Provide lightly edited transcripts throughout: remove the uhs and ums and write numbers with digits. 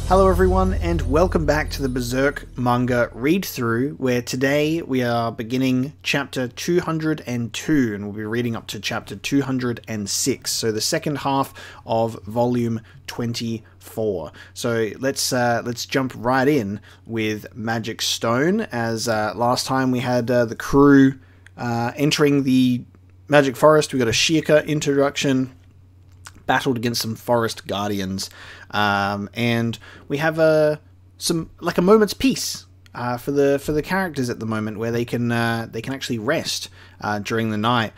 Hello everyone, and welcome back to the Berserk manga read-through, where today we are beginning chapter 202, and we'll be reading up to chapter 206, so the second half of volume 24. So let's jump right in with Magic Stone, as last time we had the crew entering the Magic Forest. We got a Sheikah introduction, battled against some forest guardians, and we have a moment's peace for the characters at the moment, where they can actually rest during the night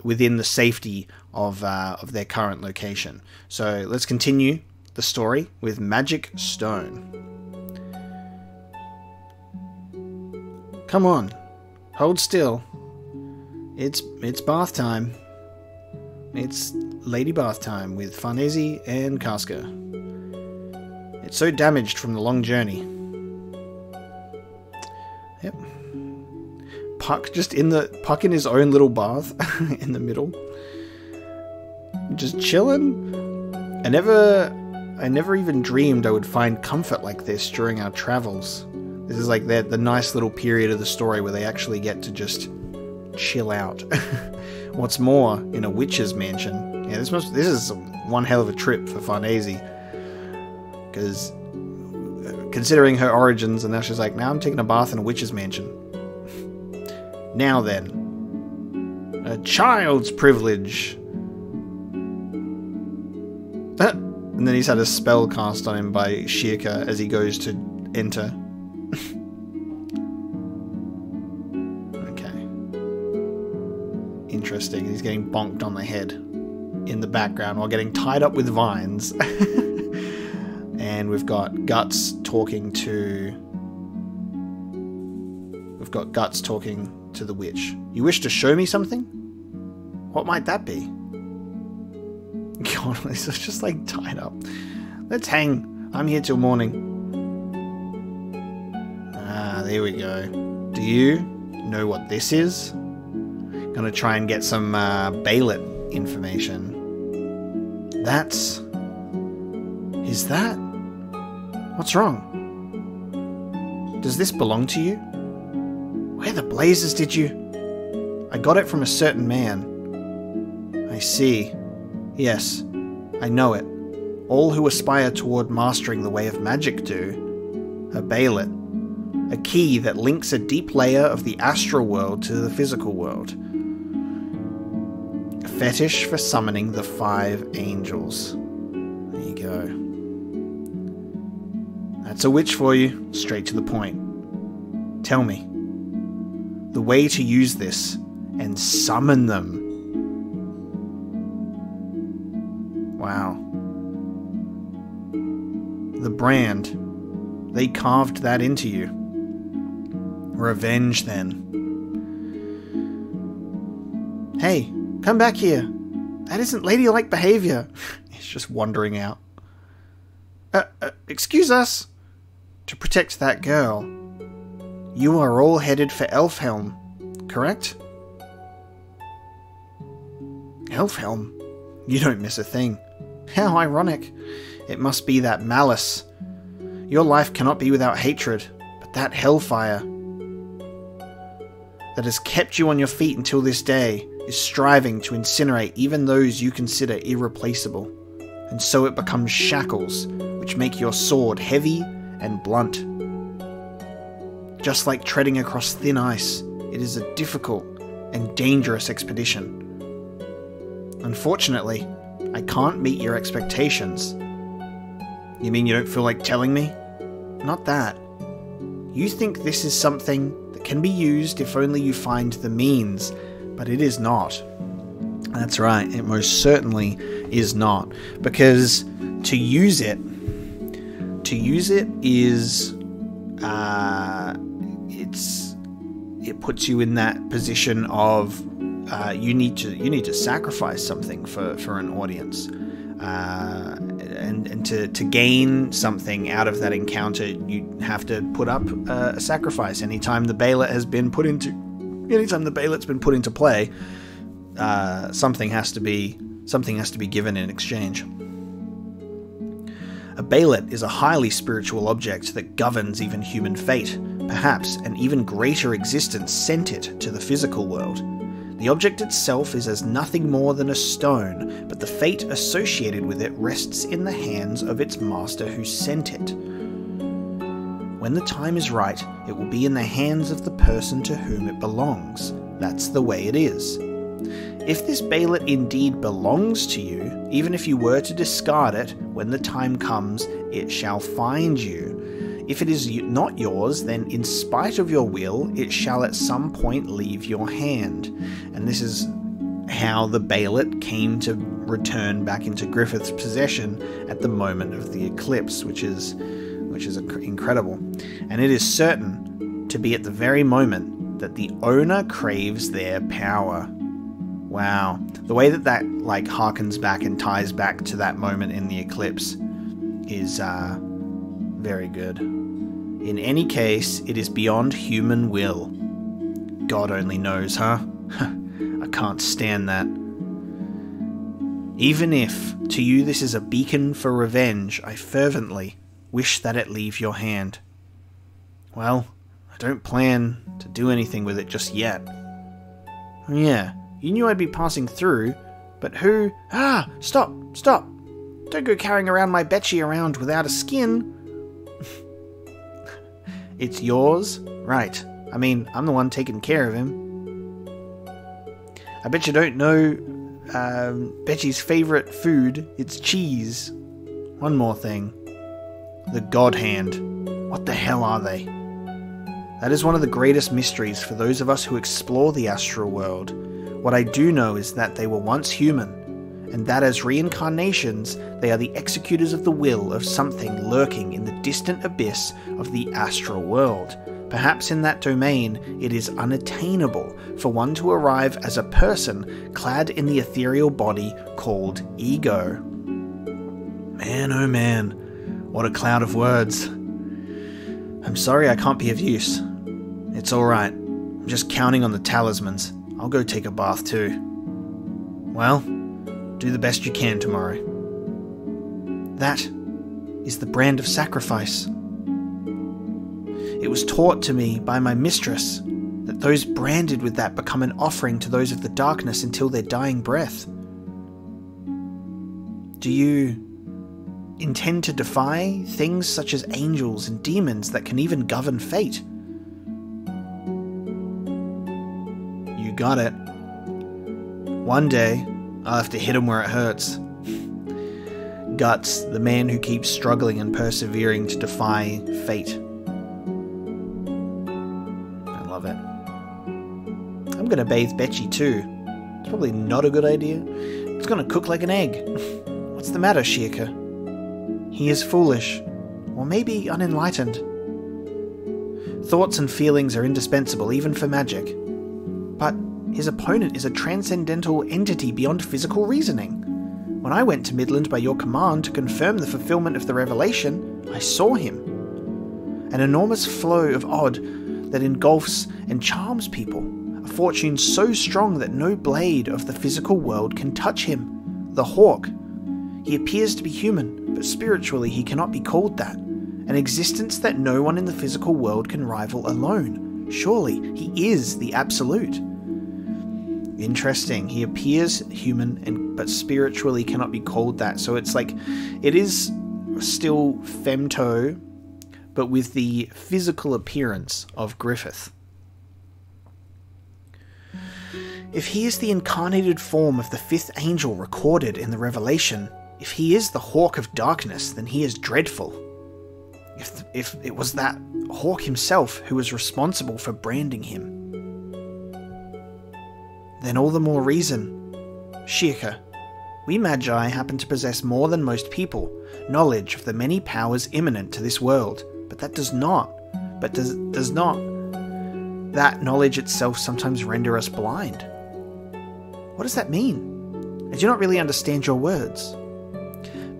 within the safety of their current location. So let's continue the story with Magic Stone. Come on, hold still. It's bath time. It's Lady Bath time with Farnese and Casca. It's so damaged from the long journey. Yep. Puck in his own little bath in the middle. Just chilling. I never even dreamed I would find comfort like this during our travels. This is like the nice little period of the story where they actually get to just chill out. What's more, in a witch's mansion. Yeah, this is one hell of a trip for Farnese, because considering her origins, and now she's like, now I'm taking a bath in a witch's mansion. Now then, a child's privilege. And then he's had a spell cast on him by Sheikah as he goes to enter. Interesting. He's getting bonked on the head in the background while getting tied up with vines. And we've got Guts talking to the witch. You wish to show me something? What might that be? God, he's just like tied up. Let's hang. I'm here till morning. Ah, there we go. Do you know what this is? Gonna try and get some Bailet information. Is that? What's wrong? Does this belong to you? Where the blazes did you? I got it from a certain man. I see. Yes, I know it. All who aspire toward mastering the way of magic do. A Bailet. A key that links a deep layer of the astral world to the physical world. Fetish for summoning the 5 angels. There you go. That's a witch for you. Straight to the point. Tell me. The way to use this and summon them. Wow. The brand. They carved that into you. Revenge, then. Hey. Come back here. That isn't ladylike behavior. He's just wandering out. Excuse us. To protect that girl. You are all headed for Elfhelm, correct? Elfhelm? You don't miss a thing. How ironic. It must be that malice. Your life cannot be without hatred, but that hellfire that has kept you on your feet until this day is striving to incinerate even those you consider irreplaceable, and so it becomes shackles which make your sword heavy and blunt. Just like treading across thin ice, it is a difficult and dangerous expedition. Unfortunately, I can't meet your expectations. You mean you don't feel like telling me? Not that. You think this is something that can be used if only you find the means, but it is not. That's right, it most certainly is not. Because to use it is, it puts you in that position of you need to sacrifice something for an audience, and to gain something out of that encounter, you have to put up a sacrifice. Anytime the Bailet's been put into play, something has to be given in exchange. A Bailet is a highly spiritual object that governs even human fate. Perhaps an even greater existence sent it to the physical world. The object itself is as nothing more than a stone, but the fate associated with it rests in the hands of its master who sent it. When the time is right, it will be in the hands of the person to whom it belongs. That's the way it is. If this Bailet indeed belongs to you, even if you were to discard it, when the time comes, it shall find you. If it is not yours, then in spite of your will, it shall at some point leave your hand. And this is how the Bailet came to return back into Griffith's possession at the moment of the eclipse, which is incredible. And it is certain to be at the very moment that the owner craves their power. Wow. The way that harkens back and ties back to that moment in the eclipse is very good. In any case, it is beyond human will. God only knows, huh? I can't stand that. Even if, to you, this is a beacon for revenge, I fervently wish that it leave your hand. Well, I don't plan to do anything with it just yet. Oh yeah, you knew I'd be passing through, but who... Ah! Stop! Stop! Don't go carrying around my Betchy around without a skin. It's yours? Right. I mean, I'm the one taking care of him. I bet you don't know Betchy's favourite food. It's cheese. One more thing. The God Hand. What the hell are they? That is one of the greatest mysteries for those of us who explore the astral world. What I do know is that they were once human, and that as reincarnations, they are the executors of the will of something lurking in the distant abyss of the astral world. Perhaps in that domain, it is unattainable for one to arrive as a person clad in the ethereal body called ego. Man, oh man, what a cloud of words. I'm sorry I can't be of use. It's alright. I'm just counting on the talismans. I'll go take a bath too. Well, do the best you can tomorrow. That is the brand of sacrifice. It was taught to me by my mistress that those branded with that become an offering to those of the darkness until their dying breath. Do you intend to defy things such as angels and demons that can even govern fate? You got it. One day, I'll have to hit him where it hurts. Guts, the man who keeps struggling and persevering to defy fate. I love it. I'm gonna bathe Betchy too. It's probably not a good idea. It's gonna cook like an egg. What's the matter, Sheikah? He is foolish, or maybe unenlightened. Thoughts and feelings are indispensable even for magic. But his opponent is a transcendental entity beyond physical reasoning. When I went to Midland by your command to confirm the fulfillment of the revelation, I saw him. An enormous flow of odd that engulfs and charms people. A fortune so strong that no blade of the physical world can touch him. The Hawk. He appears to be human, but spiritually he cannot be called that. An existence that no one in the physical world can rival alone. Surely he is the Absolute. Interesting. He appears human, but spiritually cannot be called that. So it's like, it is still femto, but with the physical appearance of Griffith. If he is the incarnated form of the fifth angel recorded in the Revelation, if he is the Hawk of Darkness, then he is dreadful. If it was that Hawk himself who was responsible for branding him, then all the more reason. Sheikah, we Magi happen to possess more than most people, knowledge of the many powers imminent to this world, but that does not that knowledge itself sometimes render us blind? What does that mean? I do not really understand your words.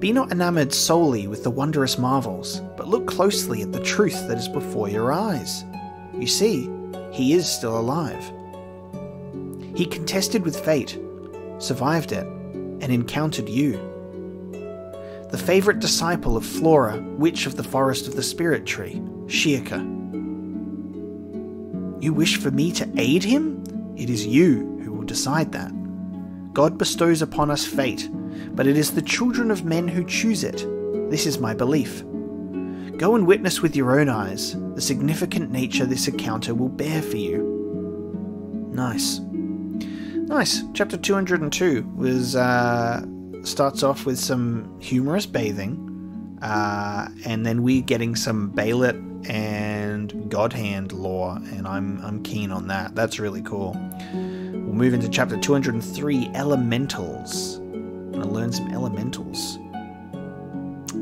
Be not enamored solely with the wondrous marvels, but look closely at the truth that is before your eyes. You see, he is still alive. He contested with fate, survived it, and encountered you. the favourite disciple of Flora, witch of the forest of the spirit tree, Shirka. You wish for me to aid him? It is you who will decide that. God bestows upon us fate, but it is the children of men who choose it. This is my belief. Go and witness with your own eyes the significant nature this encounter will bear for you. Nice. Nice. Chapter 202 starts off with some humorous bathing, and then we're getting some Baalit and God Hand lore, and I'm keen on that. That's really cool. We'll move into chapter 203, Elementals. I'm gonna learn some elementals.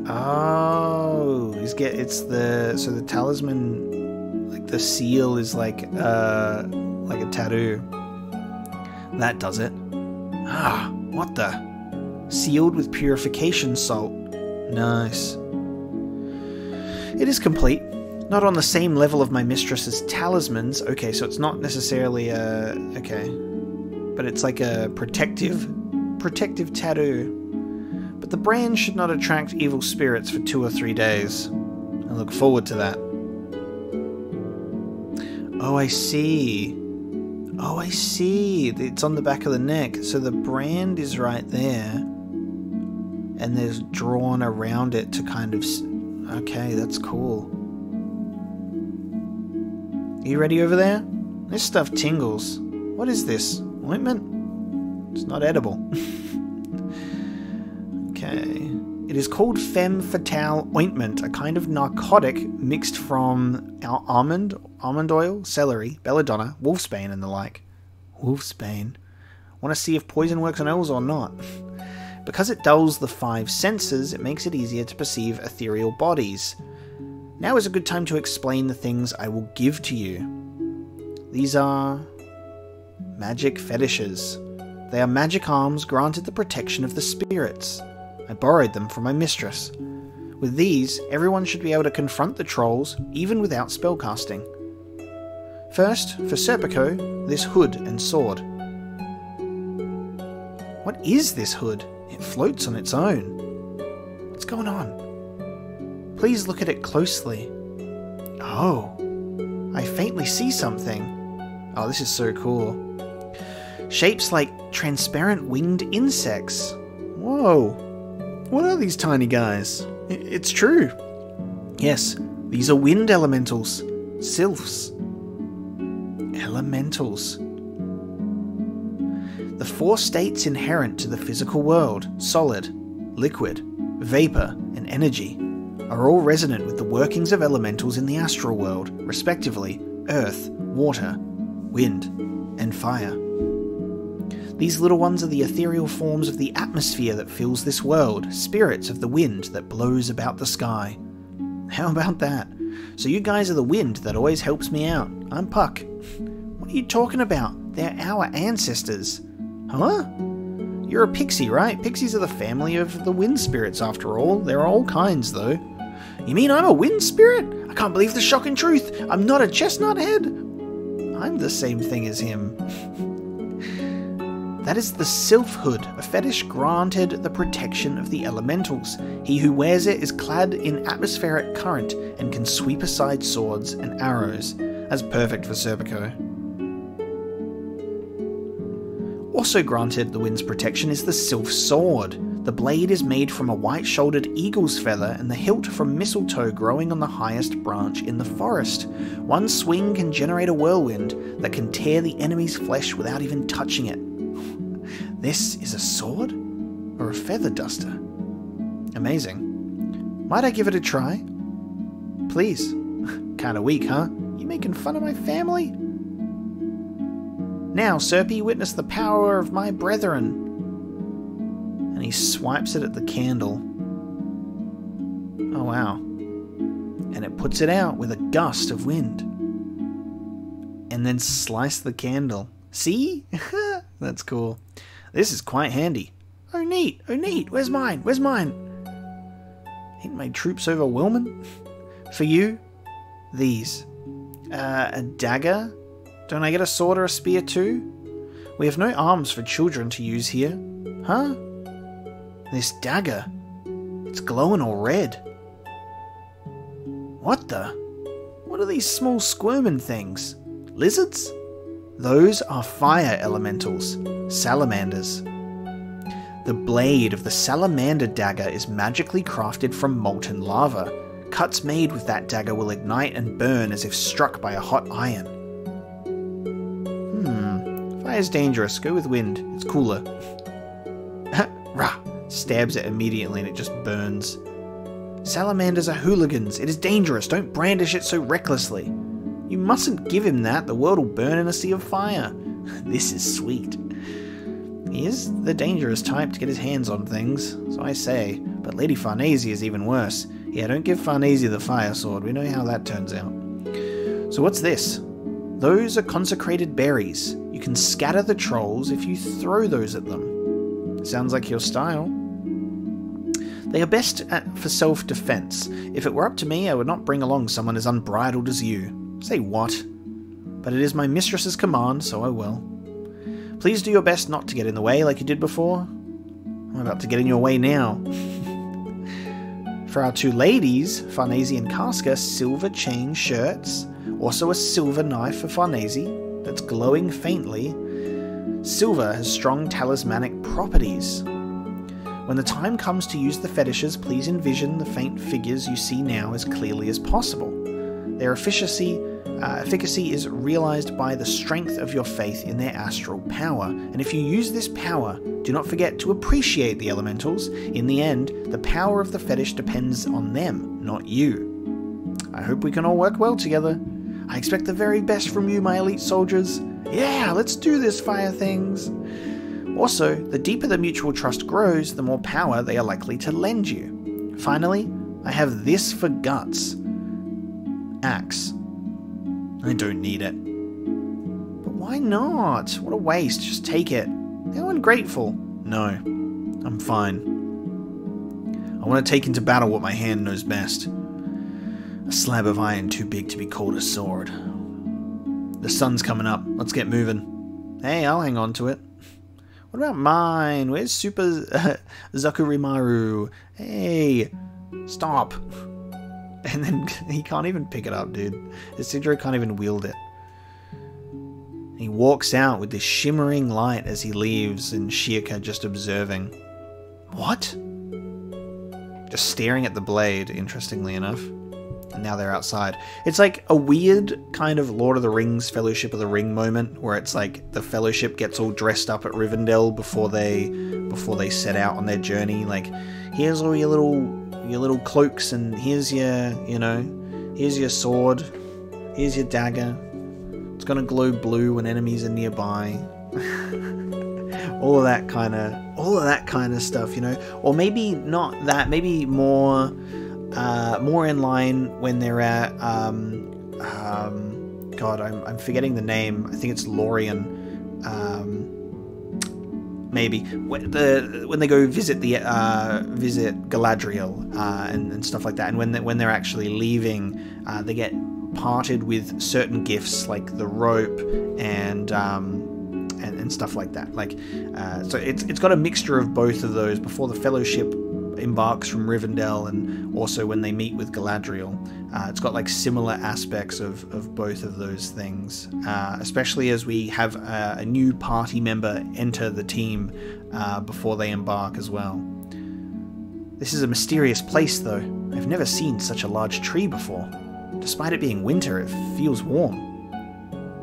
Oh, the talisman, like the seal, is like a tattoo. That does it. Ah, what the? Sealed with purification salt. Nice. It is complete. Not on the same level of my mistress's talismans. Okay, so it's not necessarily okay, but it's like a protective tattoo. But the brand should not attract evil spirits for 2 or 3 days. I look forward to that. Oh, I see. Oh, I see. It's on the back of the neck. So the brand is right there. And there's drawn around it to kind of... Okay, that's cool. Are you ready over there? This stuff tingles. What is this? Ointment? It's not edible. Okay. It is called Femme Fatale Ointment, a kind of narcotic mixed from almond oil, celery, belladonna, wolfsbane, and the like. Wolfsbane. Want to see if poison works on elves or not? Because it dulls the 5 senses, it makes it easier to perceive ethereal bodies. Now is a good time to explain the things I will give to you. These are magic fetishes. They are magic arms granted the protection of the spirits. I borrowed them from my mistress. With these, everyone should be able to confront the trolls, even without spellcasting. First, for Serpico, this hood and sword. What is this hood? It floats on its own. What's going on? Please look at it closely. Oh, I faintly see something. Oh, this is so cool. Shapes like transparent winged insects. Whoa. What are these tiny guys? It's true. Yes, these are wind elementals. Sylphs. Elementals. The 4 states inherent to the physical world, solid, liquid, vapor, and energy, are all resonant with the workings of elementals in the astral world, respectively, earth, water, wind, and fire. These little ones are the ethereal forms of the atmosphere that fills this world, spirits of the wind that blows about the sky. How about that? So you guys are the wind that always helps me out. I'm Puck. What are you talking about? They're our ancestors. Huh? You're a pixie, right? Pixies are the family of the wind spirits, after all. There are all kinds, though. You mean I'm a wind spirit? I can't believe the shocking truth. I'm not a chestnut head. I'm the same thing as him. That is the Sylph Hood, a fetish granted the protection of the elementals. He who wears it is clad in atmospheric current and can sweep aside swords and arrows. That's perfect for Serpico. Also granted the wind's protection is the Sylph Sword. The blade is made from a white-shouldered eagle's feather and the hilt from mistletoe growing on the highest branch in the forest. One swing can generate a whirlwind that can tear the enemy's flesh without even touching it. This is a sword? Or a feather duster? Amazing. Might I give it a try? Please. Kinda weak, huh? You making fun of my family? Now, Serpy, witness the power of my brethren. And he swipes it at the candle. Oh wow. And it puts it out with a gust of wind. And then slice the candle. See? That's cool. This is quite handy. Oh neat, oh neat. Where's mine? Where's mine? Ain't my troops overwhelming? For you, these. A dagger? Don't I get a sword or a spear too? We have no arms for children to use here. Huh? This dagger. It's glowing all red. What the? What are these small squirming things? Lizards? Those are fire elementals, salamanders. The blade of the salamander dagger is magically crafted from molten lava. Cuts made with that dagger will ignite and burn as if struck by a hot iron. Fire's dangerous. Go with wind. It's cooler. Rah! Stabs it immediately and it just burns. Salamanders are hooligans. It is dangerous. Don't brandish it so recklessly. You mustn't give him that. The world will burn in a sea of fire. This is sweet. He is the dangerous type to get his hands on things, so I say. But Lady Farnese is even worse. Yeah, don't give Farnese the fire sword. We know how that turns out. So what's this? Those are consecrated berries. You can scatter the trolls if you throw those at them. Sounds like your style. They are best for self-defense. If it were up to me, I would not bring along someone as unbridled as you. Say what? But it is my mistress's command, so I will. Please do your best not to get in the way like you did before. I'm about to get in your way now. For our two ladies, Farnese and Casca, silver chain shirts. Also a silver knife for Farnese that's glowing faintly. Silver has strong talismanic properties. When the time comes to use the fetishes, please envision the faint figures you see now as clearly as possible. Their efficacy is realized by the strength of your faith in their astral power, and if you use this power, do not forget to appreciate the elementals. In the end, the power of the fetish depends on them, not you. I hope we can all work well together. I expect the very best from you, my elite soldiers. Yeah, let's do this, fire things. Also, the deeper the mutual trust grows, the more power they are likely to lend you. Finally, I have this for guts. Axe. I don't need it. But why not? What a waste, just take it. How ungrateful. No, I'm fine. I want to take into battle what my hand knows best. A slab of iron too big to be called a sword. The sun's coming up, let's get moving. Hey, I'll hang on to it. What about mine? Where's Super Zakurimaru? Hey, stop. And then he can't even pick it up, dude. Isidro can't even wield it. He walks out with this shimmering light as he leaves, and Shirka just observing. What? Just staring at the blade, interestingly enough. And now they're outside. It's like a weird kind of Lord of the Rings Fellowship of the Ring moment, where it's like the Fellowship gets all dressed up at Rivendell before they set out on their journey. Like, here's all your little cloaks, and here's your, here's your sword, here's your dagger. It's gonna glow blue when enemies are nearby. all of that kind of stuff, Or maybe not that. Maybe more in line when they're at God, I'm forgetting the name. I think it's Lorien. Maybe when they go visit visit Galadriel and stuff like that, and when they're actually leaving, they get parted with certain gifts like the rope and stuff like that. Like, so it's got a mixture of both of those before the Fellowship embarks from Rivendell, and also when they meet with Galadriel. It's got like similar aspects of both of those things, especially as we have a new party member enter the team before they embark as well. This is a mysterious place though. I've never seen such a large tree before. Despite it being winter, it feels warm.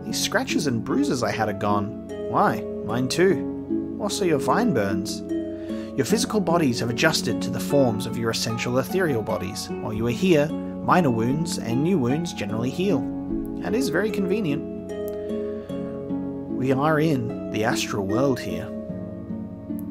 These scratches and bruises I had are gone. Why? Mine too. Also your vine burns. Your physical bodies have adjusted to the forms of your essential ethereal bodies. While you are here, minor wounds and new wounds generally heal. That is very convenient. We are in the astral world here.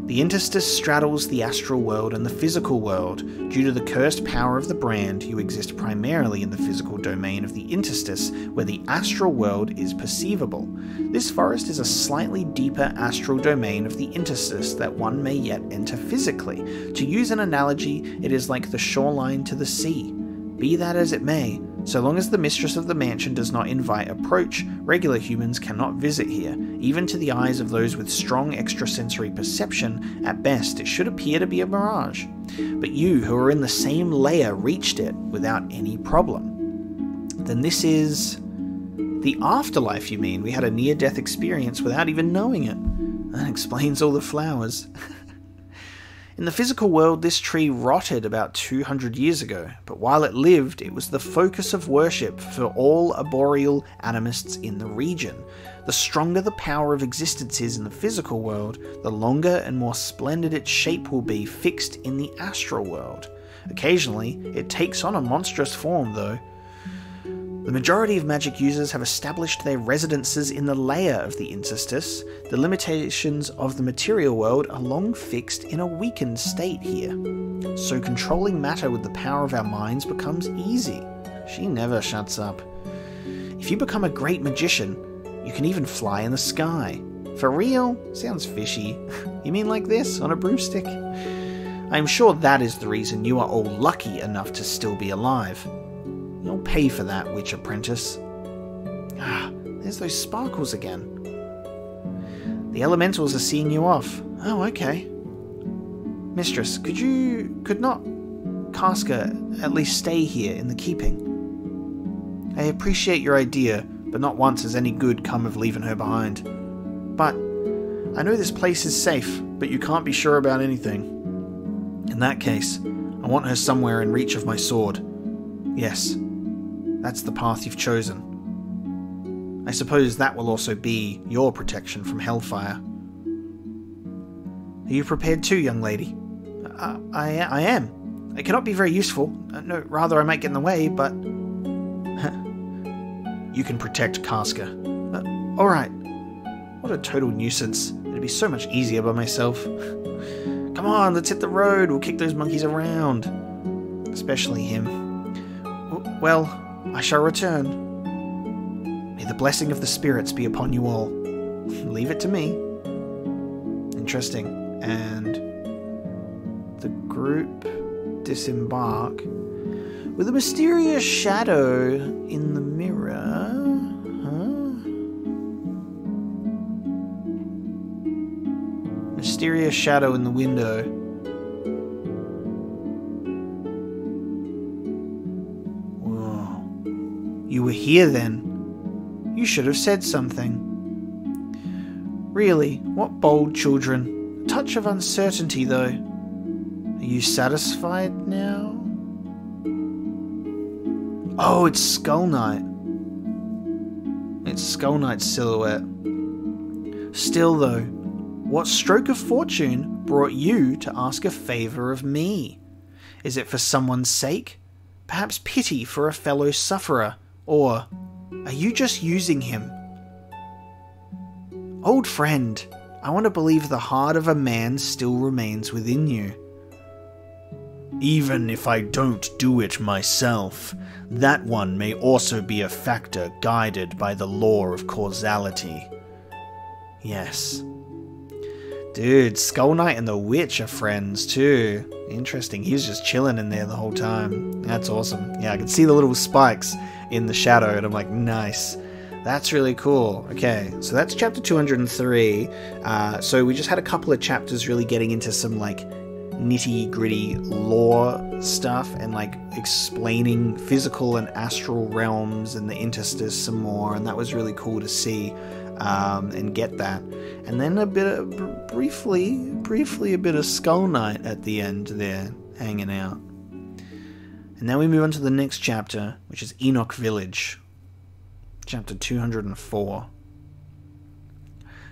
The interstice straddles the astral world and the physical world. Due to the cursed power of the brand, you exist primarily in the physical domain of the interstice, where the astral world is perceivable. This forest is a slightly deeper astral domain of the interstice that one may yet enter physically. To use an analogy, it is like the shoreline to the sea. Be that as it may, So long as the mistress of the mansion does not invite approach, regular humans cannot visit here. Even to the eyes of those with strong extrasensory perception, at best it should appear to be a mirage. But you, who are in the same layer, reached it without any problem. Then this is... the afterlife, you mean? We had a near-death experience without even knowing it. That explains all the flowers. In the physical world, this tree rotted about 200 years ago, but while it lived, it was the focus of worship for all arboreal animists in the region. The stronger the power of existence is in the physical world, the longer and more splendid its shape will be fixed in the astral world. Occasionally, it takes on a monstrous form, though. The majority of magic users have established their residences in the layer of the interstice. The limitations of the material world are long fixed in a weakened state here. So controlling matter with the power of our minds becomes easy. She never shuts up. If you become a great magician, you can even fly in the sky. For real? Sounds fishy. You mean like this, on a broomstick? I am sure that is the reason you are all lucky enough to still be alive. You'll pay for that, witch apprentice. Ah, there's those sparkles again. The elementals are seeing you off. Oh, okay. Mistress, could not Casca at least stay here in the keeping? I appreciate your idea, but not once has any good come of leaving her behind. But I know this place is safe, but you can't be sure about anything. In that case, I want her somewhere in reach of my sword. Yes. That's the path you've chosen. I suppose that will also be your protection from hellfire. Are you prepared too, young lady? I am. It cannot be very useful. No, rather I might get in the way, but... You can protect Casca. Alright. What a total nuisance. It'd be so much easier by myself. Come on, let's hit the road. We'll kick those monkeys around. Especially him. Well... I shall return. May the blessing of the spirits be upon you all. Leave it to me. Interesting. And the group disembark with a mysterious shadow in the mirror. Mysterious shadow in the window. You were here then. You should have said something. Really, what bold children. A touch of uncertainty, though. Are you satisfied now? Oh, it's Skull Knight. It's Skull Knight's silhouette. Still, though, what stroke of fortune brought you to ask a favour of me? Is it for someone's sake? Perhaps pity for a fellow sufferer? Or are you just using him? Old friend, I want to believe the heart of a man still remains within you. Even if I don't do it myself, that one may also be a factor guided by the law of causality. Yes. Dude, Skull Knight and the Witch are friends too. Interesting, he was just chilling in there the whole time. That's awesome. Yeah, I can see the little spikes in the shadow and I'm like, nice. That's really cool. Okay, so that's chapter 203. So we just had a couple of chapters really getting into some like nitty-gritty lore stuff and like explaining physical and astral realms and the interstice some more, and that was really cool to see and get that. And then a bit of briefly a bit of Skull Knight at the end there hanging out. And now we move on to the next chapter, which is Enoch Village. Chapter 204.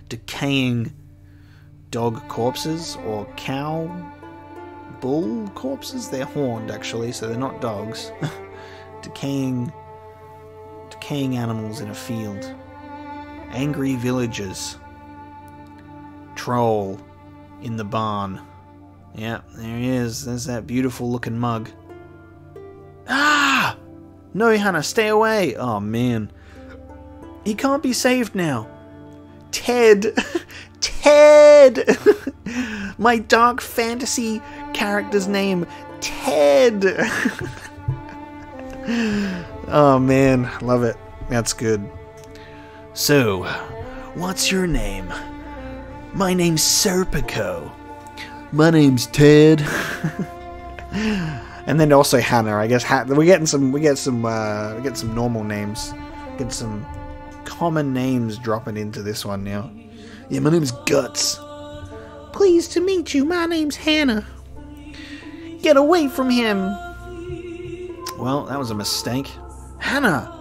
Decaying dog corpses, or cow, bull corpses? They're horned, actually, so they're not dogs. Decaying animals in a field. Angry villagers. Troll in the barn. Yeah, there he is. There's that beautiful looking mug. Ah! No, Hannah, stay away! Oh, man. He can't be saved now. Ted! Ted! My dark fantasy character's name, Ted! Oh man, love it. That's good. So, what's your name? My name's Serpico. My name's Ted. And then also Hannah. I guess we get some normal names. Get some common names dropping into this one now. Yeah, my name's Guts. Pleased to meet you. My name's Hannah. Get away from him. Well, that was a mistake. Hannah!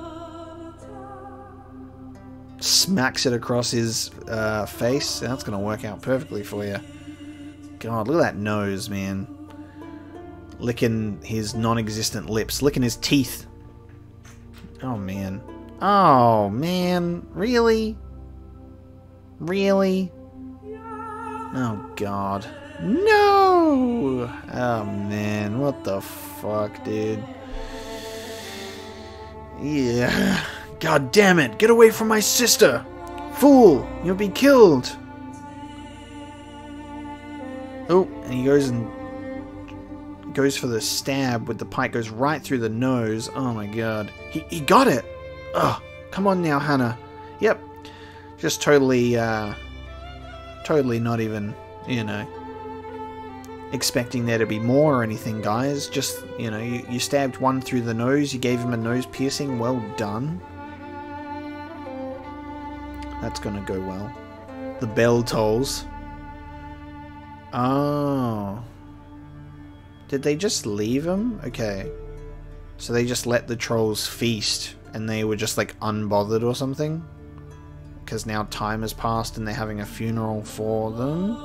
Smacks it across his face. That's going to work out perfectly for you. God, look at that nose, man. Licking his non-existent lips. Licking his teeth. Oh, man. Oh, man. Really? Really? Oh, God. No! Oh, man. What the fuck, dude? Yeah. God damn it. Get away from my sister. Fool. You'll be killed. Oh, and he goes for the stab with the pike. Goes right through the nose. Oh my god. He got it. Oh, come on now, Hannah. Yep. Just totally not even, you know, expecting there to be more or anything, guys. Just, you know, you stabbed one through the nose. You gave him a nose piercing. Well done. That's gonna go well. The bell tolls. Oh. Did they just leave him? Okay. So they just let the trolls feast and they were just like unbothered or something? Because now time has passed and they're having a funeral for them?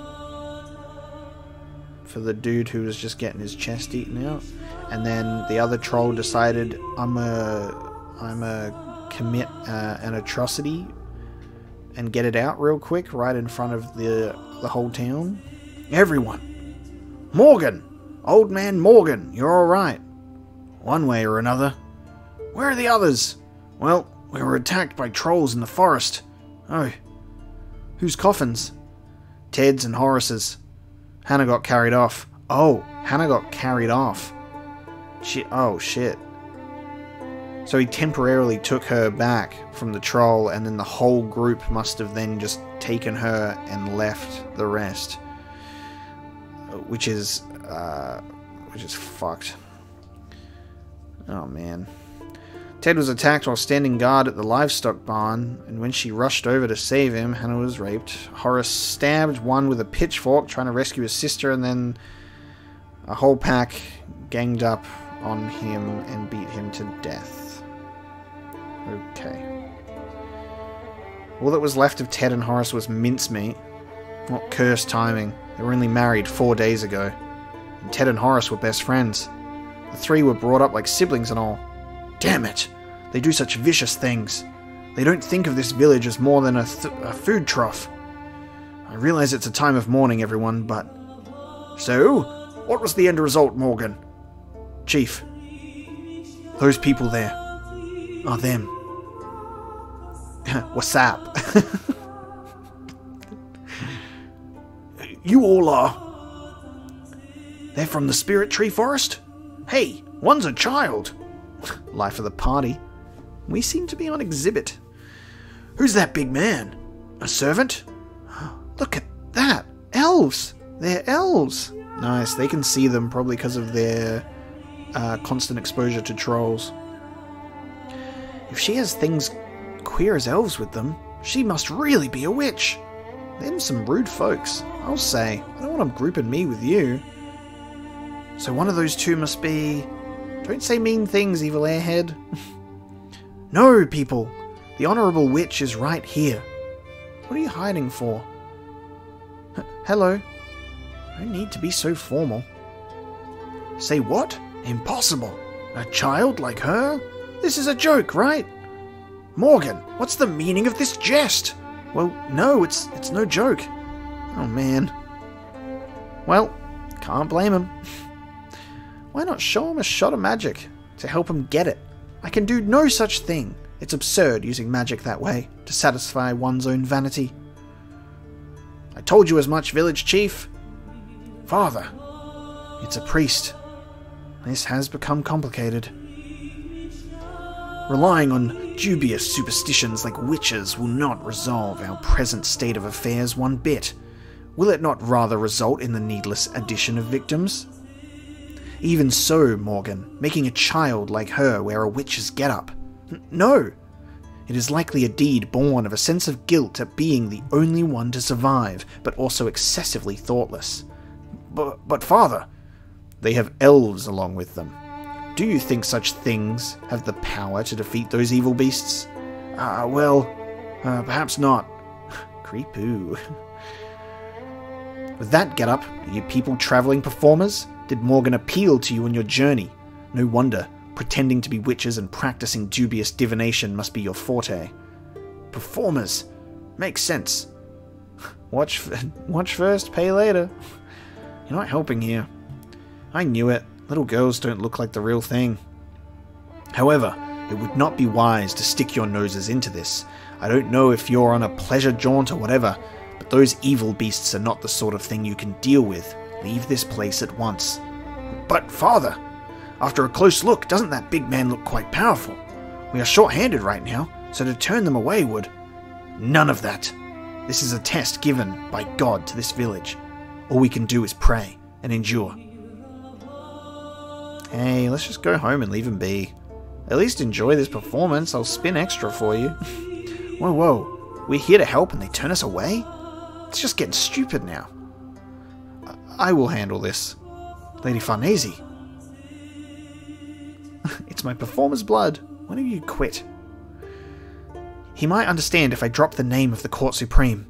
For the dude who was just getting his chest eaten out. And then the other troll decided, I'm a commit an atrocity and get it out real quick right in front of the whole town. Everyone! Morgan! Old man Morgan, you're alright. One way or another. Where are the others? Well, we were attacked by trolls in the forest. Oh. Whose coffins? Ted's and Horace's. Hannah got carried off. Oh, Hannah got carried off. Oh, shit. So he temporarily took her back from the troll, and then the whole group must have then just taken her and left the rest. Which is fucked. Oh, man. Ted was attacked while standing guard at the livestock barn, and when she rushed over to save him, Hannah was raped. Horace stabbed one with a pitchfork, trying to rescue his sister, and then a whole pack ganged up on him and beat him to death. Okay. All that was left of Ted and Horace was mincemeat. What cursed timing. They were only married 4 days ago. And Ted and Horace were best friends. The three were brought up like siblings and all. Damn it! They do such vicious things. They don't think of this village as more than a food trough. I realize it's a time of mourning, everyone, but... So, what was the end result, Morgan? Chief, those people there are them. What's up? You all are... They're from the Spirit Tree Forest? Hey, one's a child. Life of the party. We seem to be on exhibit. Who's that big man? A servant? Look at that. Elves. They're elves. Nice. They can see them probably because of their constant exposure to trolls. If she has things queer as elves with them, she must really be a witch. Them some rude folks, I'll say. I don't want them grouping me with you. So one of those two must be... Don't say mean things, evil airhead. No, people. The Honourable Witch is right here. What are you hiding for? Hello. No need to be so formal. Say what? Impossible. A child like her? This is a joke, right? Morgan, what's the meaning of this jest? Well, no, it's no joke. Oh, man. Well, can't blame him. Why not show him a shot of magic to help him get it? I can do no such thing. It's absurd using magic that way to satisfy one's own vanity. I told you as much, village chief. Father, it's a priest. This has become complicated. Relying on dubious superstitions like witches will not resolve our present state of affairs one bit. Will it not rather result in the needless addition of victims? Even so, Morgan, making a child like her wear a witch's get-up. No! It is likely a deed born of a sense of guilt at being the only one to survive, but also excessively thoughtless. But father, they have elves along with them. Do you think such things have the power to defeat those evil beasts? Perhaps not. Creepoo. With that get-up, are you people travelling performers? Did Morgan appeal to you on your journey? No wonder. Pretending to be witches and practicing dubious divination must be your forte. Performers. Makes sense. Watch first, pay later. You're not helping here. I knew it. Little girls don't look like the real thing. However, it would not be wise to stick your noses into this. I don't know if you're on a pleasure jaunt or whatever, but those evil beasts are not the sort of thing you can deal with. Leave this place at once. But, father, after a close look, doesn't that big man look quite powerful? We are short-handed right now, so to turn them away would... None of that. This is a test given by God to this village. All we can do is pray and endure. Hey, let's just go home and leave him be. At least enjoy this performance. I'll spin extra for you. Whoa. We're here to help and they turn us away? It's just getting stupid now. I will handle this. Lady Farnese. It's my performer's blood. When have you quit? He might understand if I drop the name of the Court Supreme.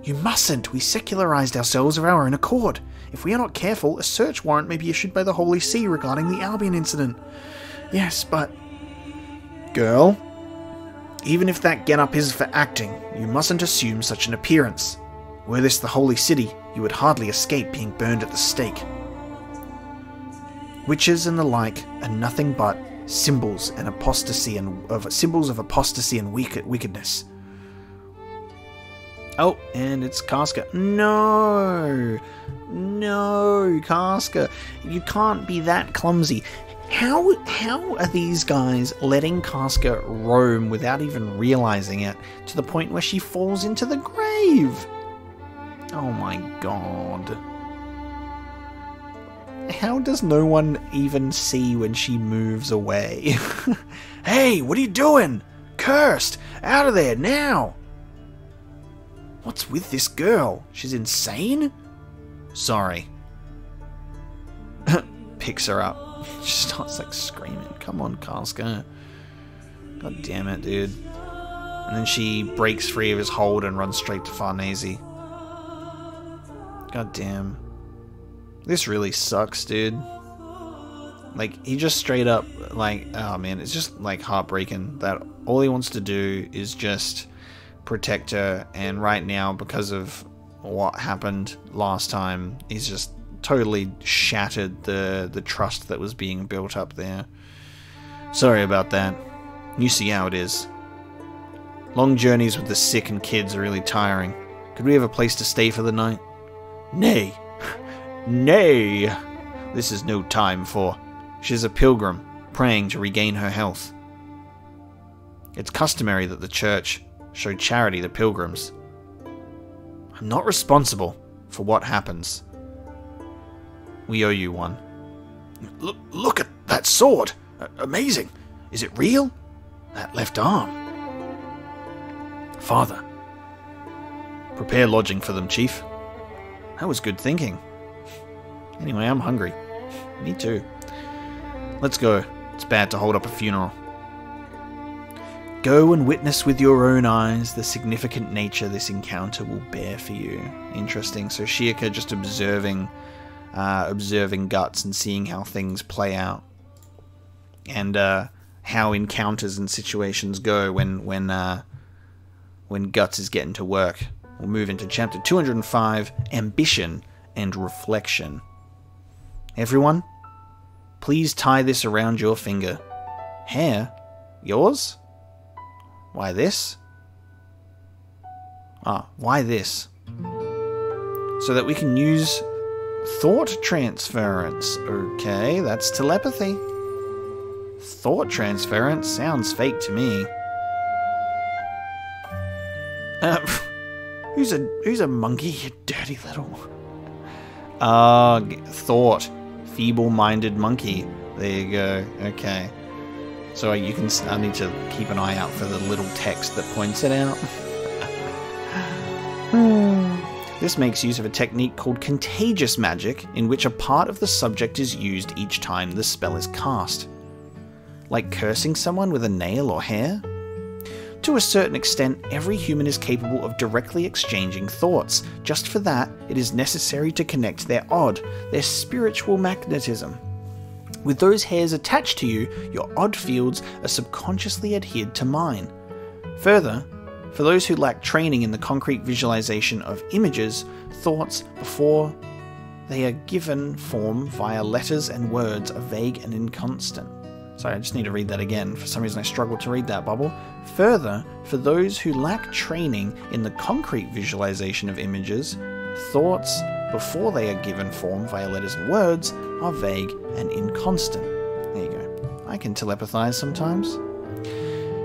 You mustn't. We secularized ourselves of our own accord. If we are not careful, a search warrant may be issued by the Holy See regarding the Albion incident. Yes, but... Girl, even if that get-up is for acting, you mustn't assume such an appearance. Were this the Holy City, you would hardly escape being burned at the stake. Witches and the like are nothing but symbols of apostasy and wickedness. Oh, and it's Casca. No, Casca, you can't be that clumsy. How are these guys letting Casca roam without even realizing it, to the point where she falls into the grave? Oh my god. How does no one even see when she moves away? Hey, what are you doing? Cursed! Out of there, now! What's with this girl? She's insane? Sorry. Picks her up. She starts like screaming. Come on, Casca. God damn it, dude. And then she breaks free of his hold and runs straight to Farnese. God damn. This really sucks, dude. Like, he just straight up, like, oh man, it's just like heartbreaking that all he wants to do is just protect her, and right now, because of what happened last time, he's just totally shattered the trust that was being built up there. Sorry about that. You see how it is. Long journeys with the sick and kids are really tiring. Could we have a place to stay for the night? Nay. Nay! This is no time for... She's a pilgrim, praying to regain her health. It's customary that the church show charity to pilgrims. I'm not responsible for what happens. We owe you one. Look at that sword! Amazing! Is it real? That left arm. Father. Prepare lodging for them, Chief. That was good thinking. Anyway, I'm hungry. Me too. Let's go. It's bad to hold up a funeral. Go and witness with your own eyes the significant nature this encounter will bear for you. Interesting. So Shiaka just observing Guts and seeing how things play out, and how encounters and situations go when Guts is getting to work. We'll move into chapter 205, Ambition and Reflection. Everyone, please tie this around your finger. Hair? Yours? Why this? Why this? So that we can use thought transference. Okay, that's telepathy. Thought transference sounds fake to me. Who's a monkey, you dirty little... thought. Feeble-minded monkey. There you go. Okay. So I need to keep an eye out for the little text that points it out. This makes use of a technique called contagious magic, in which a part of the subject is used each time the spell is cast. Like cursing someone with a nail or hair? To a certain extent, every human is capable of directly exchanging thoughts. Just for that, it is necessary to connect their odd, their spiritual magnetism. With those hairs attached to you, your odd fields are subconsciously adhered to mine. Further, for those who lack training in the concrete visualization of images, thoughts before they are given form via letters and words are vague and inconstant. Sorry, I just need to read that again. For some reason I struggled to read that bubble. Further, for those who lack training in the concrete visualization of images, thoughts before they are given form via letters and words are vague and inconstant. There you go. I can telepathize sometimes.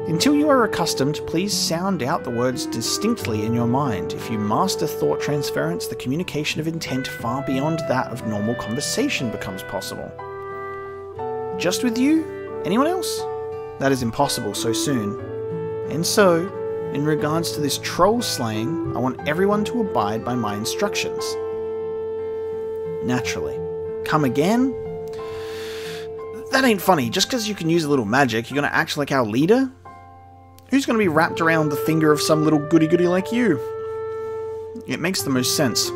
Until you are accustomed, please sound out the words distinctly in your mind. If you master thought transference, the communication of intent far beyond that of normal conversation becomes possible. Just with you? Anyone else? That is impossible so soon. And so, in regards to this troll slaying, I want everyone to abide by my instructions. Naturally. Come again? That ain't funny. Just because you can use a little magic, you're going to act like our leader? Who's going to be wrapped around the finger of some little goody-goody like you? It makes the most sense.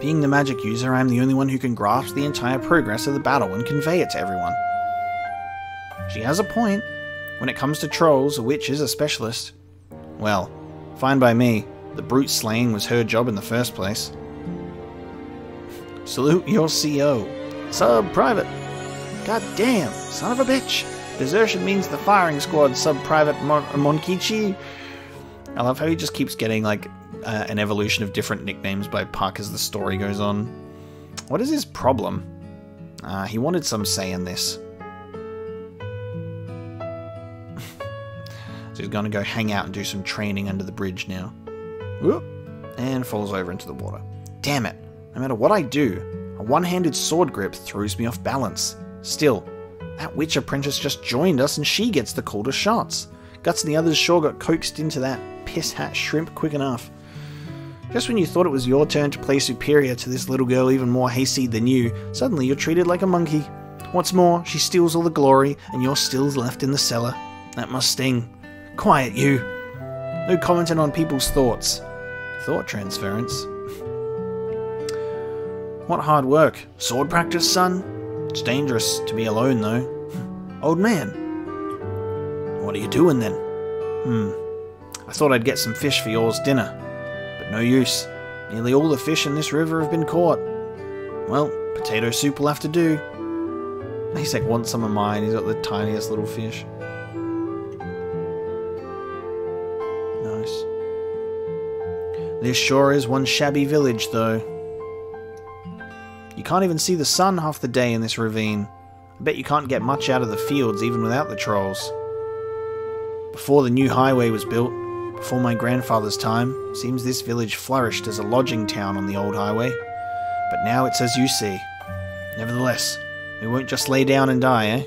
Being the magic user, I am the only one who can grasp the entire progress of the battle and convey it to everyone. She has a point. When it comes to trolls, a witch is a specialist. Well, fine by me. The brute slaying was her job in the first place. Salute your CO. Sub-Private. God damn, son of a bitch. Desertion means the firing squad, Sub-Private Monkichi. I love how he just keeps getting like an evolution of different nicknames by Puck as the story goes on. What is his problem? He wanted some say in this. So he's going to go hang out and do some training under the bridge now. Whoop, and falls over into the water. Damn it. No matter what I do, a one-handed sword grip throws me off balance. Still, that witch apprentice just joined us and she gets the coolest shots. Guts and the others sure got coaxed into that piss-hat shrimp quick enough. Just when you thought it was your turn to play superior to this little girl even more hayseed than you, suddenly you're treated like a monkey. What's more, she steals all the glory and you're still left in the cellar. That must sting. Quiet, you. No commenting on people's thoughts. Thought transference. What hard work. Sword practice, son? It's dangerous to be alone, though. Old man. What are you doing, then? I thought I'd get some fish for yours dinner. But no use. Nearly all the fish in this river have been caught. Well, potato soup will have to do. He's like, want some of mine. He's got the tiniest little fish. Nice. This sure is one shabby village, though. You can't even see the sun half the day in this ravine. I bet you can't get much out of the fields even without the trolls. Before the new highway was built, before my grandfather's time, seems this village flourished as a lodging town on the old highway. But now it's as you see. Nevertheless, we won't just lay down and die, eh?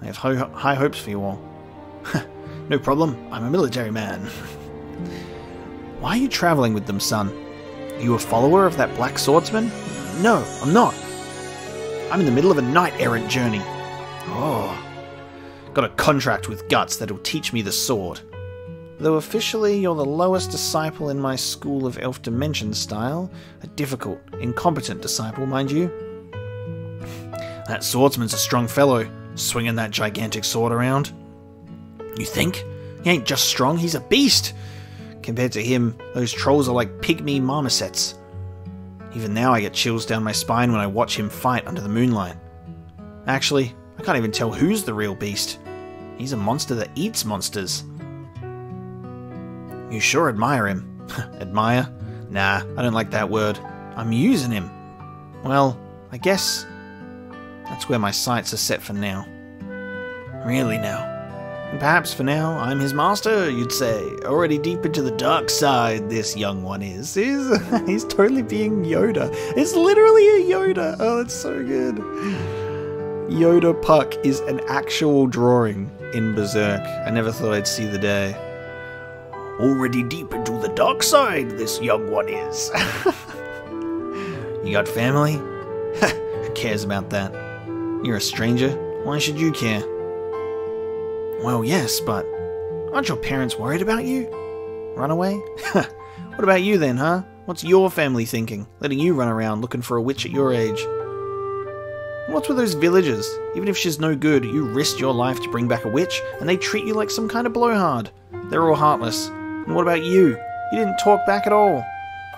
I have high hopes for you all. No problem, I'm a military man. Why are you travelling with them, son? Are you a follower of that black swordsman? No, I'm not. I'm in the middle of a knight-errant journey. Oh. Got a contract with Guts that'll teach me the sword. Though officially you're the lowest disciple in my school of elf dimension style, a difficult, incompetent disciple, mind you. That swordsman's a strong fellow, swinging that gigantic sword around. You think? He ain't just strong, he's a beast! Compared to him, those trolls are like pygmy marmosets. Even now I get chills down my spine when I watch him fight under the moonlight. Actually, I can't even tell who's the real beast. He's a monster that eats monsters. You sure admire him. Admire? Nah, I don't like that word. I'm using him. Well, I guess that's where my sights are set for now. Really now. And perhaps for now, I'm his master, you'd say. Already deep into the dark side, this young one is. He's totally being Yoda. It's literally a Yoda. Oh, it's so good. Yoda Puck is an actual drawing in Berserk. I never thought I'd see the day. Already deep into the dark side, this young one is. You got family? Who cares about that? You're a stranger. Why should you care? Well, yes, but aren't your parents worried about you? Run away? What about you then, huh? What's your family thinking, letting you run around looking for a witch at your age? What's with those villagers? Even if she's no good, you risked your life to bring back a witch, and they treat you like some kind of blowhard. They're all heartless. And what about you? You didn't talk back at all.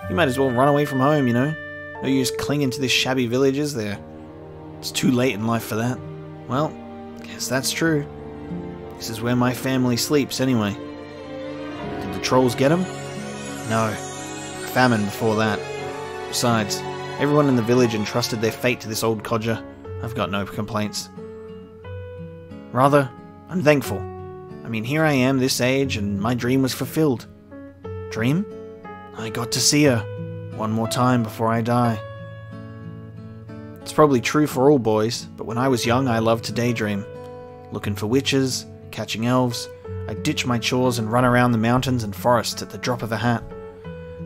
You might as well run away from home, you know? No use clinging to this shabby village, is there? It's too late in life for that. Well, guess that's true. This is where my family sleeps, anyway. Did the trolls get him? No. A famine before that. Besides, everyone in the village entrusted their fate to this old codger. I've got no complaints. Rather, I'm thankful. I mean, here I am, this age, and my dream was fulfilled. Dream? I got to see her. One more time before I die. It's probably true for all boys, but when I was young, I loved to daydream. Looking for witches, catching elves, I'd ditch my chores and run around the mountains and forests at the drop of a hat.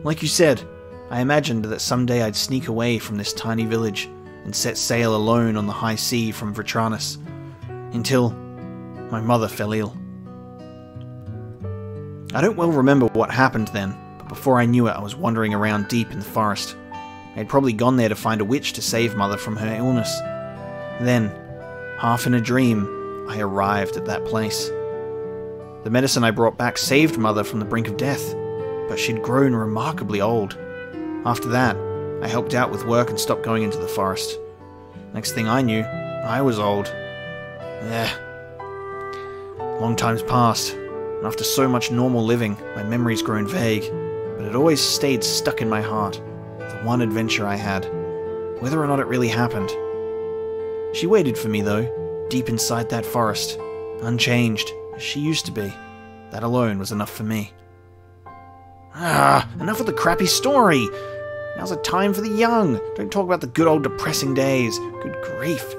Like you said, I imagined that someday I'd sneak away from this tiny village and set sail alone on the high sea from Vitranis, until my mother fell ill. I don't well remember what happened then, but before I knew it I was wandering around deep in the forest. I had probably gone there to find a witch to save Mother from her illness. Then, half in a dream, I arrived at that place. The medicine I brought back saved Mother from the brink of death, but she'd grown remarkably old. After that, I helped out with work and stopped going into the forest. Next thing I knew, I was old. Long time's passed, and after so much normal living, my memory's grown vague, but it always stayed stuck in my heart, the one adventure I had, whether or not it really happened. She waited for me though, deep inside that forest, unchanged, as she used to be. That alone was enough for me. Enough of the crappy story! Now's a time for the young! Don't talk about the good old depressing days. Good grief.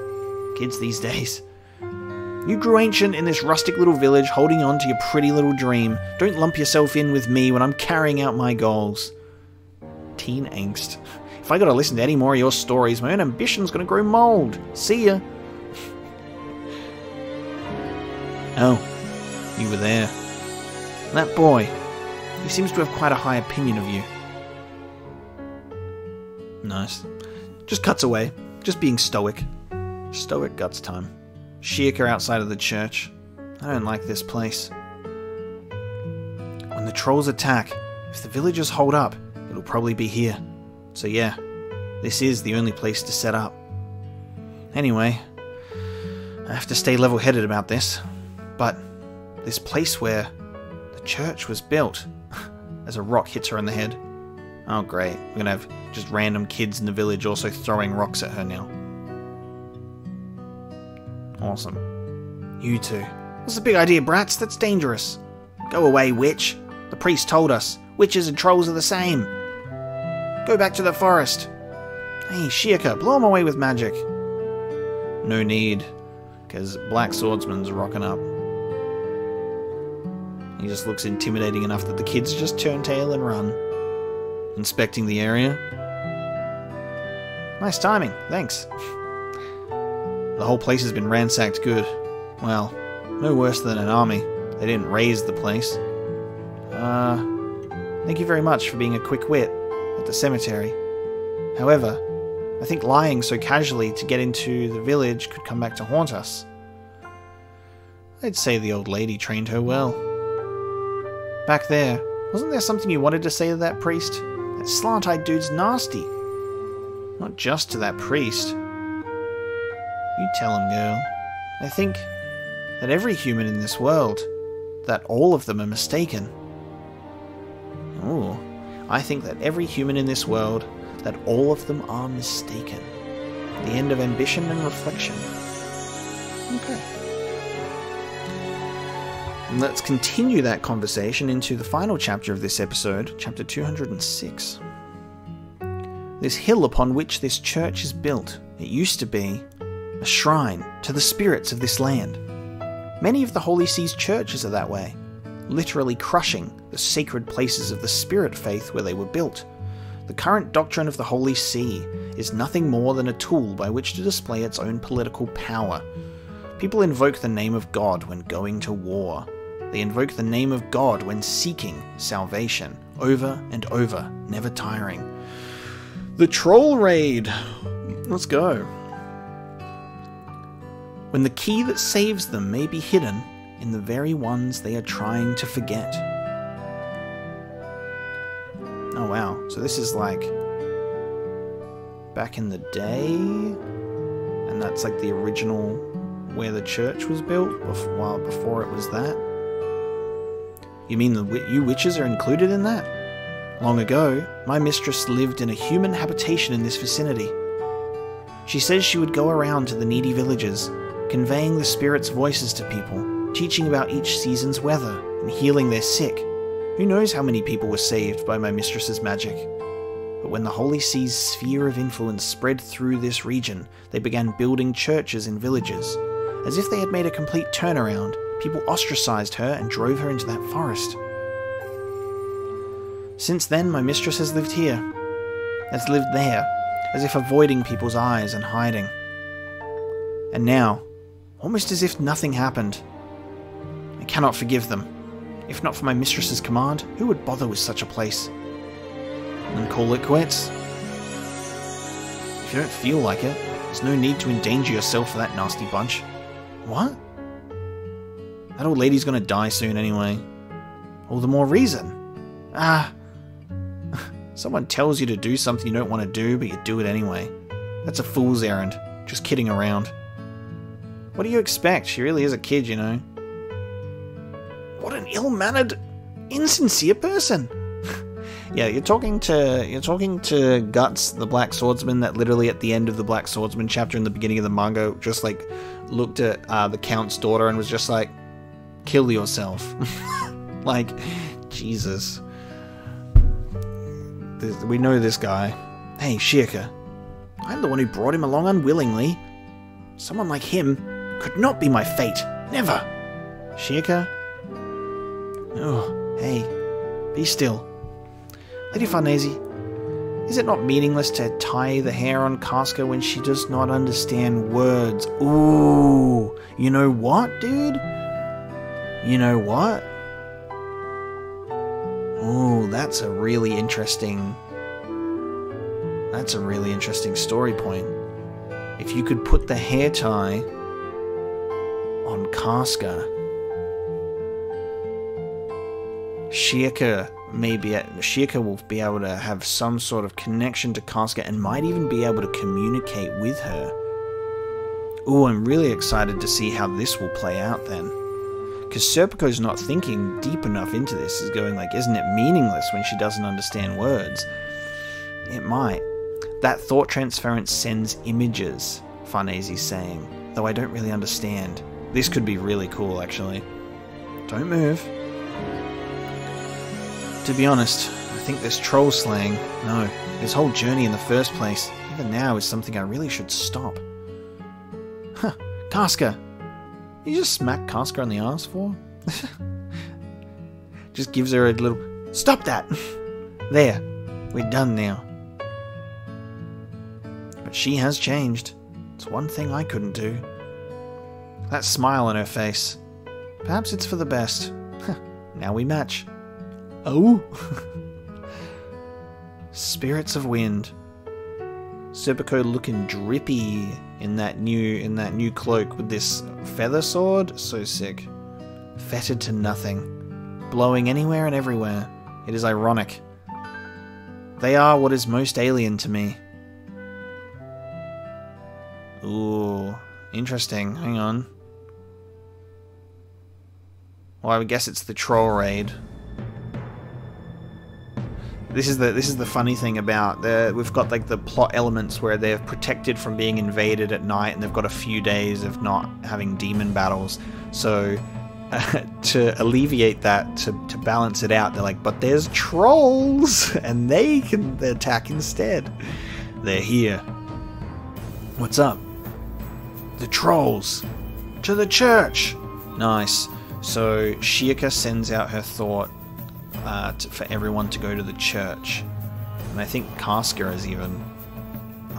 Kids these days. You grew ancient in this rustic little village, holding on to your pretty little dream. Don't lump yourself in with me when I'm carrying out my goals. Teen angst. If I gotta listen to any more of your stories, my own ambition's gonna grow mold. See ya. Oh, you were there. That boy. He seems to have quite a high opinion of you. Nice. Just cuts away. Just being stoic. Stoic guts time. Shiaka outside of the church. I don't like this place. When the trolls attack, if the villagers hold up, it'll probably be here. So yeah, this is the only place to set up. Anyway, I have to stay level-headed about this. But this place where the church was built, as a rock hits her in the head. Oh great, we're gonna have just random kids in the village also throwing rocks at her now. Awesome. You two. That's a big idea, brats. That's dangerous. Go away, witch. The priest told us. Witches and trolls are the same. Go back to the forest. Hey, Shiaka, blow him away with magic. No need, because Black Swordsman's rocking up. He just looks intimidating enough that the kids just turn tail and run. Inspecting the area. Nice timing, thanks. The whole place has been ransacked good. Well, no worse than an army. They didn't raise the place. Thank you very much for being a quick wit at the cemetery. However, I think lying so casually to get into the village could come back to haunt us. I'd say the old lady trained her well. Back there, wasn't there something you wanted to say to that priest? That slant-eyed dude's nasty. Not just to that priest. You tell him, girl. I think that every human in this world, that all of them are mistaken. Ooh, I think that every human in this world, that all of them are mistaken. The end of ambition and reflection. Okay. And let's continue that conversation into the final chapter of this episode, chapter 206. This hill upon which this church is built, it used to be a shrine to the spirits of this land. Many of the Holy See's churches are that way, literally crushing the sacred places of the spirit faith where they were built. The current doctrine of the Holy See is nothing more than a tool by which to display its own political power. People invoke the name of God when going to war. They invoke the name of God when seeking salvation, over and over, never tiring. The Troll Raid! Let's go. When the key that saves them may be hidden in the very ones they are trying to forget. Oh wow, so this is like back in the day, and that's like the original where the church was built, before it was that? You mean you witches are included in that? Long ago, my mistress lived in a human habitation in this vicinity. She says she would go around to the needy villages, conveying the spirits' voices to people, teaching about each season's weather, and healing their sick. Who knows how many people were saved by my mistress's magic? But when the Holy See's sphere of influence spread through this region, they began building churches in villages. As if they had made a complete turnaround, people ostracized her and drove her into that forest. Since then, my mistress has lived here, has lived there, as if avoiding people's eyes and hiding. And now, almost as if nothing happened. I cannot forgive them. If not for my mistress's command, who would bother with such a place? And call it quits? If you don't feel like it, there's no need to endanger yourself for that nasty bunch. What? That old lady's gonna die soon anyway. All the more reason. Someone tells you to do something you don't want to do, but you do it anyway. That's a fool's errand. Just kidding around. What do you expect? She really is a kid, you know. What an ill-mannered, insincere person. Yeah, you're talking to Guts, the Black Swordsman, that literally at the end of the Black Swordsman chapter in the beginning of the manga just like looked at the Count's daughter and was just like, kill yourself. Like, Jesus. We know this guy. Hey, Shirka. I'm the one who brought him along unwillingly. Someone like him could not be my fate. Never. Shirka? Oh, hey. Be still. Lady Farnese, is it not meaningless to tie the hair on Casca when she does not understand words? Ooh. You know what, dude? You know what? Ooh, that's a really interesting story point. If you could put the hair tie on Casca, Shirka will be able to have some sort of connection to Casca and might even be able to communicate with her. Ooh, I'm really excited to see how this will play out then. Because Serpico's not thinking deep enough into this. Is going like, isn't it meaningless when she doesn't understand words? It might. That thought transference sends images, Farnese's saying, though I don't really understand. This could be really cool, actually. Don't move. To be honest, I think this troll slaying, no, this whole journey in the first place, even now, is something I really should stop. Huh, Casca! You just smack Casca on the arse for? Just gives her a little... Stop that! There, we're done now. But she has changed. It's one thing I couldn't do. That smile on her face. Perhaps it's for the best. Now we match. Oh! Spirits of Wind. Serpico looking drippy in that new cloak with this feather sword. So sick. Fettered to nothing. Blowing anywhere and everywhere. It is ironic. They are what is most alien to me. Ooh, interesting. Hang on. Well, I guess it's the troll raid. This is the funny thing about we've got like the plot elements where they're protected from being invaded at night, and they've got a few days of not having demon battles. So to alleviate that, to balance it out, they're like, but there's trolls, and they can attack instead. They're here. What's up? The trolls. To the church. Nice. So Sheikah sends out her thought for everyone to go to the church. And I think Casca is even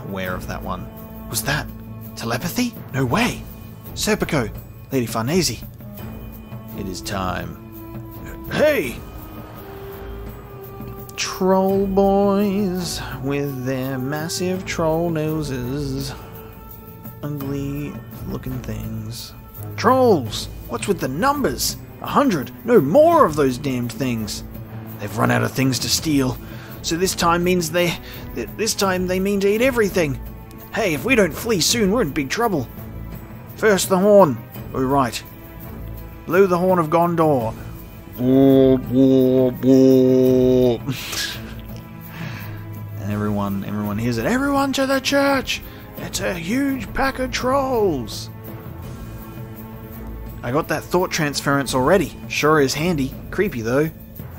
aware of that one. Was that telepathy? No way! Serpico, Lady Farnese. It is time. Hey! Troll boys with their massive troll noses. Ugly looking things. Trolls! What's with the numbers? 100! No more of those damned things! They've run out of things to steal. So this time means they mean to eat everything. Hey, if we don't flee soon, we're in big trouble. First the horn. Oh, right. Blow the horn of Gondor. And everyone hears it. Everyone to the church! It's a huge pack of trolls. I got that thought transference already. Sure is handy. Creepy though.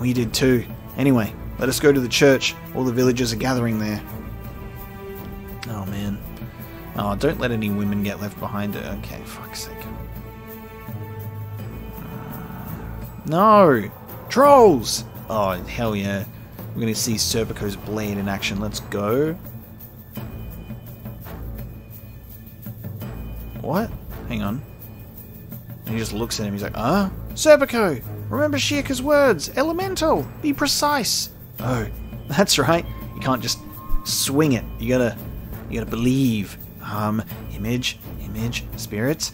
We did too. Anyway, let us go to the church. All the villagers are gathering there. Oh man. Oh, don't let any women get left behind. Okay, fuck's sake. No! Trolls! Oh, hell yeah. We're gonna see Serpico's blade in action. Let's go. What? Hang on. And he just looks at him. He's like, Serpico! Remember Sheikah's words! Elemental! Be precise! Oh, that's right. You can't just swing it. You gotta believe. Image, spirits.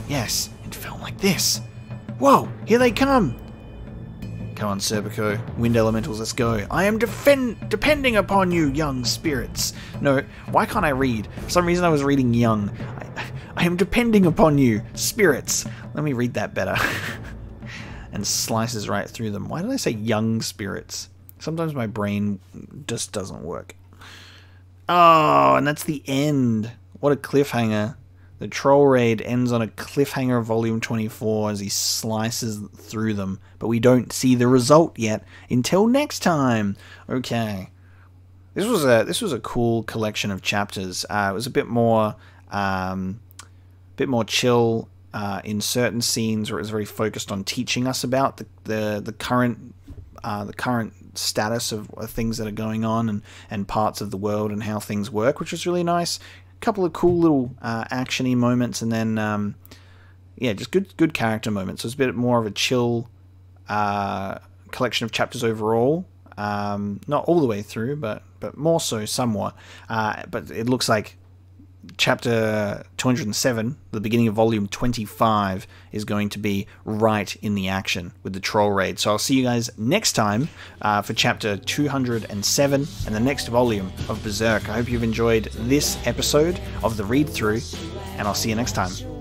Yes, it felt like this. Whoa, here they come! Come on, Serpico. Wind elementals, let's go. I am depending upon you, young spirits. No, why can't I read? For some reason I was reading young. I am depending upon you, spirits. Let me read that better. And slices right through them. Why did I say young spirits? Sometimes my brain just doesn't work. Oh, and that's the end. What a cliffhanger. The Troll Raid ends on a cliffhanger of Volume 24 as he slices through them. But we don't see the result yet until next time. Okay. This was a cool collection of chapters. It was a bit more chill in certain scenes where it was very focused on teaching us about the current status of things that are going on and parts of the world and how things work, which was really nice. A couple of cool little actiony moments, and then yeah, just good character moments. So it's a bit more of a chill collection of chapters overall. Not all the way through, but more so somewhat. But it looks like chapter 207, the beginning of volume 25, is going to be right in the action with the Troll Raid. So I'll see you guys next time for chapter 207 and the next volume of Berserk. I hope you've enjoyed this episode of the read-through, and I'll see you next time.